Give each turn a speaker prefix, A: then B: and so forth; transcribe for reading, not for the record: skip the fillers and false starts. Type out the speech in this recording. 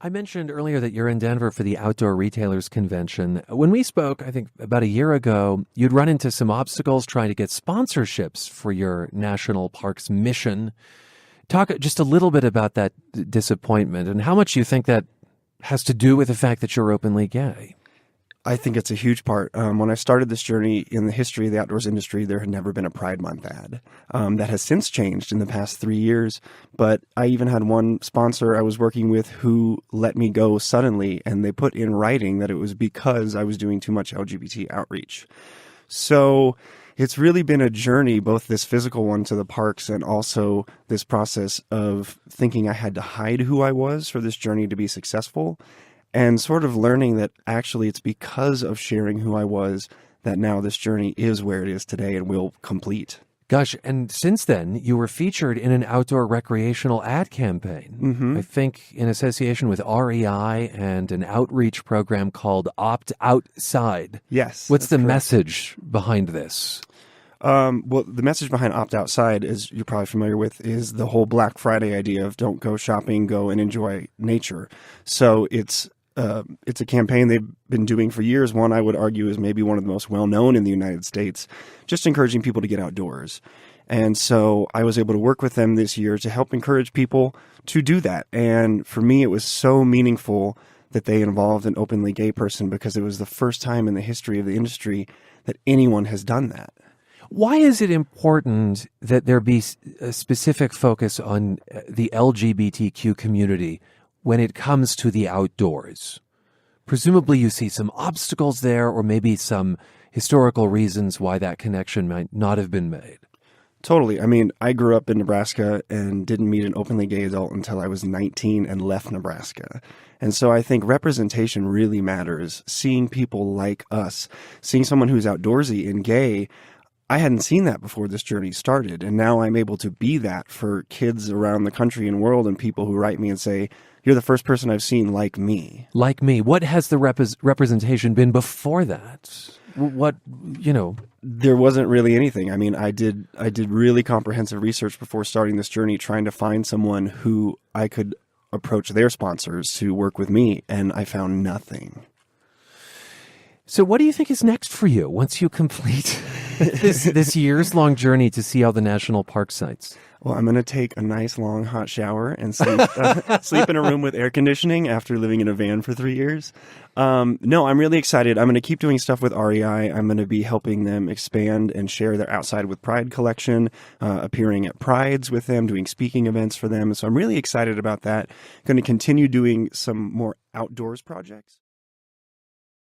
A: I mentioned earlier that you're in Denver for the Outdoor Retailers Convention. When we spoke, I think about a year ago, you'd run into some obstacles trying to get sponsorships for your national parks mission. Talk just a little bit about that disappointment and how much you think that has to do with the fact that you're openly gay.
B: I think it's a huge part. When I started this journey in the history of the outdoors industry, there had never been a Pride Month ad. That has since changed in the past 3 years. But I even had one sponsor I was working with who let me go suddenly, and they put in writing that it was because I was doing too much LGBT outreach. So it's really been a journey, both this physical one to the parks and also this process of thinking I had to hide who I was for this journey to be successful. And sort of learning that actually it's because of sharing who I was that now this journey is where it is today and will complete.
A: Gosh, and since then, you were featured in an outdoor recreational ad campaign, I think in association with REI and an outreach program called Opt Outside.
B: Yes.
A: What's the
B: correct.
A: message behind this?
B: Well, the message behind Opt Outside, as you're probably familiar with, is the whole Black Friday idea of don't go shopping, go and enjoy nature. So it's a campaign they've been doing for years. One, I would argue, is maybe one of the most well-known in the United States, just encouraging people to get outdoors. And so I was able to work with them this year to help encourage people to do that. And for me, it was so meaningful that they involved an openly gay person because it was the first time in the history of the industry that anyone has done that.
A: Why is it important that there be a specific focus on the LGBTQ community when it comes to the outdoors? Presumably you see some obstacles there or maybe some historical reasons why that connection might not have been made.
B: Totally. I mean, I grew up in Nebraska and didn't meet an openly gay adult until I was 19 and left Nebraska. And so I think representation really matters. Seeing people like us, seeing someone who's outdoorsy and gay, I hadn't seen that before this journey started. And now I'm able to be that for kids around the country and world and people who write me and say, you're the first person I've seen like me.
A: Like me. What has the representation been before that? What,
B: There wasn't really anything. I mean, I did really comprehensive research before starting this journey, trying to find someone who I could approach their sponsors to work with me, and I found nothing.
A: So what do you think is next for you once you complete this years-long journey to see all the national park sites?
B: Well, I'm going to take a nice long hot shower and sleep in a room with air conditioning after living in a van for 3 years. No, I'm really excited. I'm going to keep doing stuff with REI. I'm going to be helping them expand and share their Outside with Pride collection, appearing at Prides with them, doing speaking events for them. So I'm really excited about that. Going to continue doing some more outdoors projects.